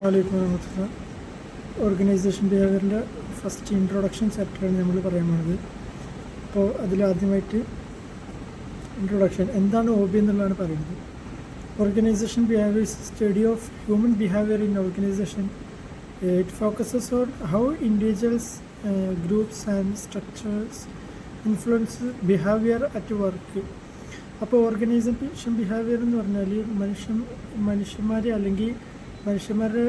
വലൈക്കും വരഹമത്തുള്ള. Organisation ബിഹേവിയറിൻ്റെ first introduction ചാപ്റ്ററാണ് നമ്മൾ പറയാൻ പോകുന്നത്. അപ്പോൾ അതിലാദ്യമായിട്ട് ഇൻട്രൊഡക്ഷൻ എന്താണ് OB എന്നുള്ളതാണ് പറയുന്നത്. Organisation behaviour is study of human behaviour in organisation. It focuses on how individuals, groups and structures influence behaviour at work. അപ്പോൾ ഓർഗനൈസേഷൻ ബിഹേവിയർ എന്ന് പറഞ്ഞാൽ മനുഷ്യന്മാരെ അല്ലെങ്കിൽ മനുഷ്യന്മാരുടെ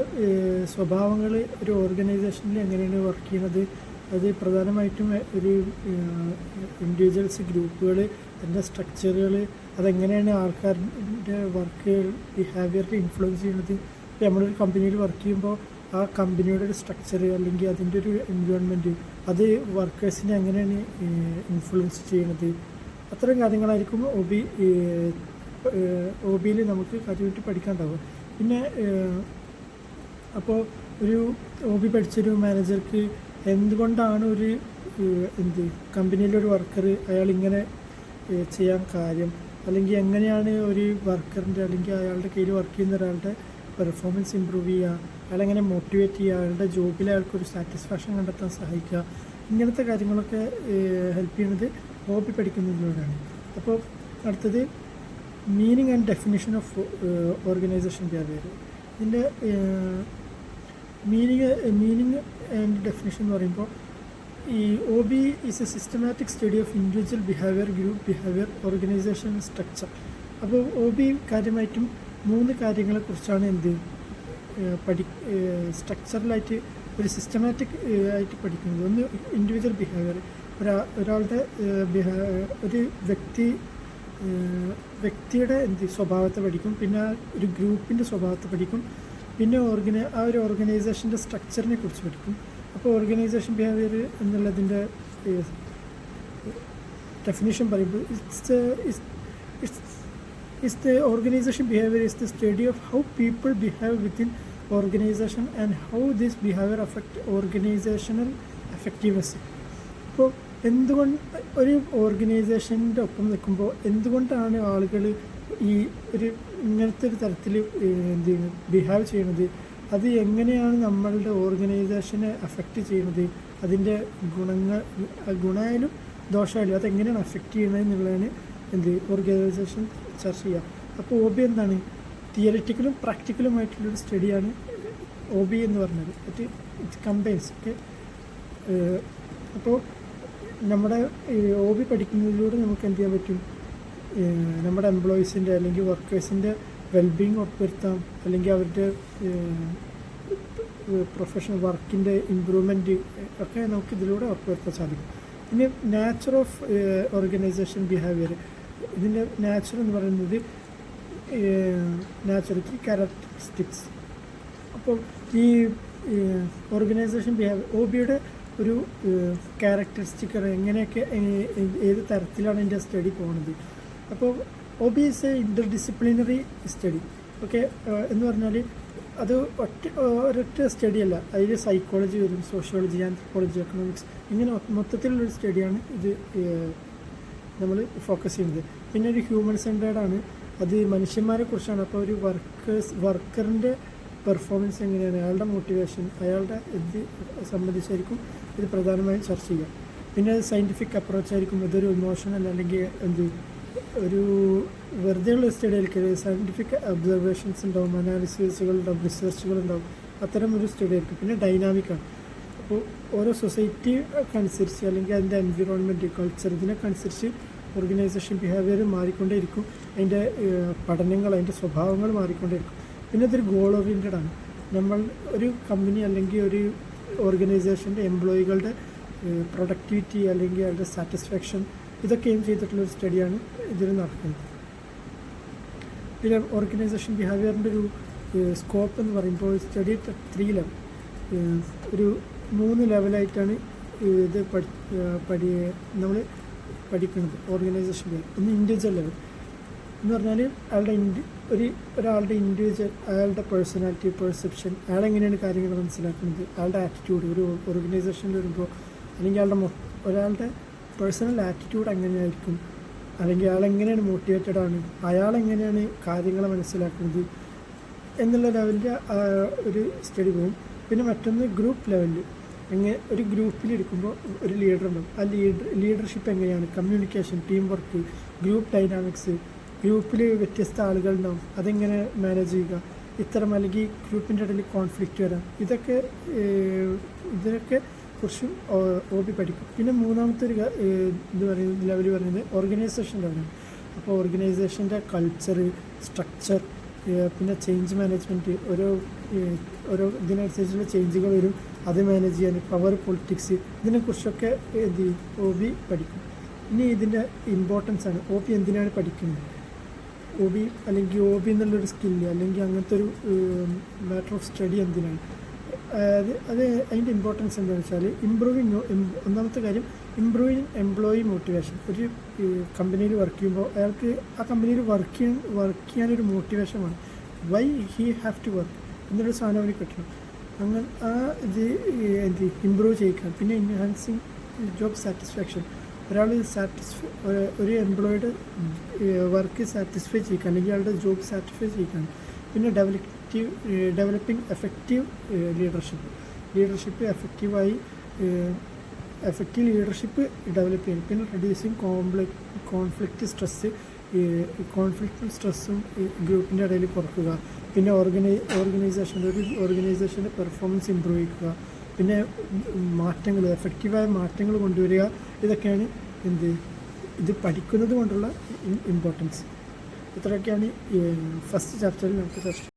സ്വഭാവങ്ങൾ ഒരു ഓർഗനൈസേഷനിൽ എങ്ങനെയാണ് വർക്ക് ചെയ്യുന്നത്, അത് പ്രധാനമായിട്ടും ഒരു ഇൻഡിവിജ്വൽസ്, ഗ്രൂപ്പുകൾ, അതിൻ്റെ സ്ട്രക്ചറുകൾ, അതെങ്ങനെയാണ് ആൾക്കാരുടെ വർക്ക് ബിഹേവിയറിൽ ഇൻഫ്ലുവൻസ് ചെയ്യുന്നത്. ഇപ്പോൾ നമ്മളൊരു കമ്പനിയിൽ വർക്ക് ചെയ്യുമ്പോൾ ആ കമ്പനിയുടെ ഒരു സ്ട്രക്ചർ അല്ലെങ്കിൽ അതിൻ്റെ ഒരു എൻവയോൺമെൻറ്റ് അത് വർക്കേഴ്സിനെ എങ്ങനെയാണ് ഇൻഫ്ലുവൻസ് ചെയ്യുന്നത്, അത്തരം കാര്യങ്ങളായിരിക്കും OBയിൽ നമുക്ക് കാര്യമായിട്ട് പഠിക്കാനുണ്ടാവുക. പിന്നെ അപ്പോൾ ഒരു OB പഠിച്ചൊരു മാനേജർക്ക് എന്തുകൊണ്ടാണ് ഒരു കമ്പനിയിലൊരു വർക്കർ അയാളിങ്ങനെ ചെയ്യാൻ കാര്യം, അല്ലെങ്കിൽ എങ്ങനെയാണ് ഒരു വർക്കറിൻ്റെ അല്ലെങ്കിൽ അയാളുടെ കയ്യിൽ വർക്ക് ചെയ്യുന്ന ഒരാളുടെ പെർഫോമൻസ് ഇമ്പ്രൂവ് ചെയ്യുക, അയാളെങ്ങനെ മോട്ടിവേറ്റ് ചെയ്യുക, അയാളുടെ ജോബിൽ അയാൾക്കൊരു സാറ്റിസ്ഫാക്ഷൻ കണ്ടെത്താൻ സഹായിക്കുക, ഇങ്ങനത്തെ കാര്യങ്ങളൊക്കെ ഹെൽപ്പ് ചെയ്യുന്നത് OB പഠിക്കുന്നതിലൂടെയാണ്. അപ്പോൾ അടുത്തത് meaning and definition of organisation behaviour. ഇതിൻ്റെ മീനിങ് ആൻഡ് ഡെഫിനിഷൻ എന്ന് പറയുമ്പോൾ ഈ OB is A systematic study of individual behaviour, group behaviour, organisation structure. അപ്പോൾ OB കാര്യമായിട്ടും 3 കാര്യങ്ങളെക്കുറിച്ചാണ് സ്ട്രക്ചറലായിട്ട് ഒരു സിസ്റ്റമാറ്റിക് ആയിട്ട് പഠിക്കുന്നത്. ഒന്ന് ഇൻഡിവിജ്വൽ ബിഹേവിയർ, ഒരാളുടെ ഒരു വ്യക്തിയുടെ സ്വഭാവത്തെ പഠിക്കും, പിന്നെ ഒരു ഗ്രൂപ്പിൻ്റെ സ്വഭാവത്തെ പഠിക്കും, പിന്നെ ആ ഒരു ഓർഗനൈസേഷൻ്റെ സ്ട്രക്ചറിനെ കുറിച്ച് പഠിക്കും. അപ്പോൾ ഓർഗനൈസേഷൻ ബിഹേവിയർ എന്നുള്ളതിൻ്റെ ഡെഫിനിഷൻ പറയുമ്പോൾ the organization behavior is the study of how people behave within organization and how this behavior affect organizational effectiveness. അപ്പോൾ എന്തുകൊണ്ട് ഒരു ഓർഗനൈസേഷൻ്റെ ഒപ്പം നിൽക്കുമ്പോൾ എന്തുകൊണ്ടാണ് ആളുകൾ ഈ ഇങ്ങനത്തെ ഒരു തരത്തിൽ ബിഹേവ് ചെയ്യുന്നത്, അത് എങ്ങനെയാണ് നമ്മളുടെ ഓർഗനൈസേഷനെ അഫക്റ്റ് ചെയ്യുന്നത്, അതിൻ്റെ ഗുണമായാലും ദോഷമായാലും അതെങ്ങനെയാണ് അഫക്റ്റ് ചെയ്യുന്നത് എന്നുള്ളതാണ് ഓർഗനൈസേഷൻ ചർച്ച ചെയ്യുക. അപ്പോൾ OB എന്താണ്? തിയറിറ്റിക്കലും പ്രാക്ടിക്കലുമായിട്ടുള്ളൊരു സ്റ്റഡിയാണ് OB എന്ന് പറഞ്ഞത്. It combines. ഓക്കെ, അപ്പോൾ നമ്മുടെ OB പഠിക്കുന്നതിലൂടെ നമുക്ക് എന്ത് ചെയ്യാൻ പറ്റും? നമ്മുടെ എംപ്ലോയീസിൻ്റെ അല്ലെങ്കിൽ വർക്കേഴ്സിൻ്റെ വെൽബീങ് ഉറപ്പുവരുത്താം, അല്ലെങ്കിൽ അവരുടെ പ്രൊഫഷണൽ വർക്കിൻ്റെ ഇമ്പ്രൂവ്മെൻറ്റ് ഒക്കെ നമുക്ക് ഇതിലൂടെ ഉറപ്പുവരുത്താൻ സാധിക്കും. പിന്നെ നാച്ചർ ഓഫ് ഓർഗനൈസേഷൻ ബിഹേവിയർ. ഇതിൻ്റെ നാച്ചർ എന്ന് പറയുന്നത് ക്യാരക്ടറിസ്റ്റിക്സ്. അപ്പോൾ ഈ ഓർഗനൈസേഷൻ ബിഹേവിയർ OBയുടെ ഒരു ക്യാരക്ടറിസ്റ്റിക് എങ്ങനെയൊക്കെ ഏത് തരത്തിലാണ് ഇതിൻ്റെ സ്റ്റഡി പോകുന്നത്. അപ്പോൾ OB is a interdisciplinary study. Okay, എന്ന് പറഞ്ഞാൽ അത് ഒരൊറ്റ സ്റ്റഡിയല്ല, അതിൽ സൈക്കോളജി വരും, സോഷ്യോളജി, ആന്ത്രോപോളജി, എക്കണോമിക്സ്, ഇങ്ങനെ മൊത്തത്തിലുള്ളൊരു സ്റ്റഡിയാണ് ഇത് നമ്മൾ ഫോക്കസ് ചെയ്യുന്നത്. പിന്നെ ഒരു ഹ്യൂമൻ സെൻറ്റേർഡാണ്, അത് മനുഷ്യന്മാരെ കുറിച്ചാണ്. അപ്പോൾ ഒരു വർക്കറിൻ്റെ പെർഫോമൻസ് എങ്ങനെയാണ്, അയാളുടെ മോട്ടിവേഷൻ, അയാളുടെ ഇത് സംബന്ധിച്ചായിരിക്കും ഇത് പ്രധാനമായും ചർച്ച ചെയ്യുക. പിന്നെ സയൻറ്റിഫിക് അപ്രോച്ചായിരിക്കും. ഇതൊരു ഇമോഷണൽ അല്ലെങ്കിൽ ഒരു വെറുതെയുള്ള സ്റ്റഡി ആയിരിക്കും. സയൻറ്റിഫിക് ഒബ്സർവേഷൻസ് ഉണ്ടാവും, അനാലിസിസുകളുണ്ടാവും, റിസർച്ചുകളുണ്ടാവും, അത്തരം ഒരു സ്റ്റഡി ആയിരിക്കും. പിന്നെ ഡൈനാമിക്കാണ്. അപ്പോൾ ഓരോ സൊസൈറ്റിക്കനുസരിച്ച് അല്ലെങ്കിൽ അതിൻ്റെ എൻവിറോൺമെൻറ്റ്, കൾച്ചർ, ഇതിനൊക്കെ അനുസരിച്ച് ഓർഗനൈസേഷൻ ബിഹേവിയർ മാറിക്കൊണ്ടേയിരിക്കും. അതിൻ്റെ പഠനങ്ങൾ, അതിൻ്റെ സ്വഭാവങ്ങൾ മാറിക്കൊണ്ടേയിരിക്കും. പിന്നെ ഇതൊരു ഗോൾ ഓറിയൻറ്റഡ് ആണ്. നമ്മൾ ഒരു കമ്പനി അല്ലെങ്കിൽ ഒരു ഓർഗനൈസേഷൻ്റെ എംപ്ലോയികളുടെ പ്രൊഡക്ടിവിറ്റി അല്ലെങ്കിൽ അവരുടെ സാറ്റിസ്ഫാക്ഷൻ, ഇതൊക്കെ എയിം ചെയ്തിട്ടുള്ളൊരു സ്റ്റഡിയാണ് ഇതിൽ നടക്കുന്നത്. പിന്നെ ഓർഗനൈസേഷൻ ബിഹേവിയറിൻ്റെ ഒരു സ്കോപ്പ് എന്ന് പറയുമ്പോൾ സ്റ്റഡി 3 ലെവൽ, ഒരു 3 ലെവലായിട്ടാണ് ഇത് നമ്മൾ പഠിക്കുന്നത് ഓർഗനൈസേഷൻ ബിഹേവിയർ. ഒന്ന് ഇൻഡിവിജ്വൽ ലെവൽ എന്ന് പറഞ്ഞാൽ ഒരാളുടെ ഇൻഡിവിജ്വൽ, അയാളുടെ പേഴ്സണാലിറ്റി, പെർസെപ്ഷൻ, അയാളെങ്ങനെയാണ് കാര്യങ്ങൾ മനസ്സിലാക്കുന്നത്, അയാളുടെ ആറ്റിറ്റ്യൂഡ് ഒരു ഓർഗനൈസേഷനിൽ വരുമ്പോൾ, അല്ലെങ്കിൽ ഒരാളുടെ പേഴ്സണൽ ആറ്റിറ്റ്യൂഡ് എങ്ങനെയായിരിക്കും, അല്ലെങ്കിൽ അയാളെങ്ങനെയാണ് മോട്ടിവേറ്റഡ് ആണ്, അയാളെങ്ങനെയാണ് കാര്യങ്ങളെ മനസ്സിലാക്കുന്നത്, എന്നുള്ള ലെവലിൽ ഒരു സ്റ്റഡി പോകും. പിന്നെ മറ്റൊന്ന് ഗ്രൂപ്പ് ലെവലിൽ, എങ്ങനെ ഒരു ഗ്രൂപ്പിലിരിക്കുമ്പോൾ ഒരു ലീഡർ ഉണ്ടാവും. ആ ലീഡർഷിപ്പ് എങ്ങനെയാണ്, communication, team work, group dynamics, ഗ്രൂപ്പിൽ വ്യത്യസ്ത ആളുകളുണ്ടാവും, അതെങ്ങനെ മാനേജ് ചെയ്യുക, ഇത്തരം അല്ലെങ്കിൽ ഗ്രൂപ്പിൻ്റെ ഇടയിൽ കോൺഫ്ലിക്റ്റ് വരാം, ഇതിനൊക്കെ കുറിച്ചും OB പഠിക്കും. പിന്നെ മൂന്നാമത്തെ ഒരു ഇത് പറയുന്നത് ലെവൽ പറയുന്നത് ഓർഗനൈസേഷൻ ലെവലാണ്. അപ്പോൾ ഓർഗനൈസേഷൻ്റെ കൾച്ചർ, സ്ട്രക്ചർ, പിന്നെ ചേഞ്ച് മാനേജ്മെൻറ്റ്, ഓരോ ഇതിനനുസരിച്ചുള്ള ചേഞ്ചുകൾ വരും, അത് മാനേജ് ചെയ്യാൻ, പവർ പൊളിറ്റിക്സ്, ഇതിനെക്കുറിച്ചൊക്കെ OB പഠിക്കും. ഇനി ഇതിൻ്റെ ഇമ്പോർട്ടൻസ് ആണ്, OB എന്തിനാണ് പഠിക്കുന്നത്, OB അല്ലെങ്കിൽ OB എന്നുള്ളൊരു സ്കില്ല് അല്ലെങ്കിൽ അങ്ങനത്തെ ഒരു മാറ്റർ ഓഫ് സ്റ്റഡി എന്തിനാണ്, അതിൻ്റെ ഇമ്പോർട്ടൻസ് എന്താണെന്ന് വെച്ചാൽ ഒന്നാമത്തെ കാര്യം ഇംപ്രൂവിങ് എംപ്ലോയി മോട്ടിവേഷൻ. ഒരു കമ്പനിയിൽ വർക്ക് ചെയ്യുമ്പോൾ അയാൾക്ക് ആ കമ്പനിയിൽ വർക്ക് ചെയ്യാനൊരു മോട്ടിവേഷൻ വേണം. Why he have to work എന്നൊരു സാധനം അവന് കിട്ടണം. അങ്ങനെ ആ ഇത് ഇമ്പ്രൂവ് ചെയ്യിക്കാൻ. പിന്നെ എൻഹാൻസിങ് ജോബ് സാറ്റിസ്ഫാക്ഷൻ, ഒരാൾ ഒരു എംപ്ലോയിയുടെ വർക്ക് സാറ്റിസ്ഫൈ ചെയ്യിക്കാൻ അല്ലെങ്കിൽ അയാളുടെ ജോബ് സാറ്റിസ്ഫൈ ചെയ്യിക്കാൻ. പിന്നെ developing effective leadership effective leadership develop ചെയ്യണം. പിന്നെ റെഡ്യൂസിങ് കോൺഫ്ലിക്റ്റ് സ്ട്രെസ്സും ഗ്രൂപ്പിൻ്റെ ഇടയിൽ കുറക്കുക. പിന്നെ ഓർഗനൈസേഷൻ്റെ പെർഫോമൻസ് ഇമ്പ്രൂവ് ചെയ്യുക. പിന്നെ എഫക്റ്റീവായ മാറ്റങ്ങൾ കൊണ്ടുവരിക. ഇതൊക്കെയാണ് ഇത് പഠിക്കുന്നത് കൊണ്ടുള്ള ഇമ്പോർട്ടൻസ്. ഇത്രയൊക്കെയാണ് ഫസ്റ്റ് ചാപ്റ്ററിൽ നമുക്ക് ചർച്ച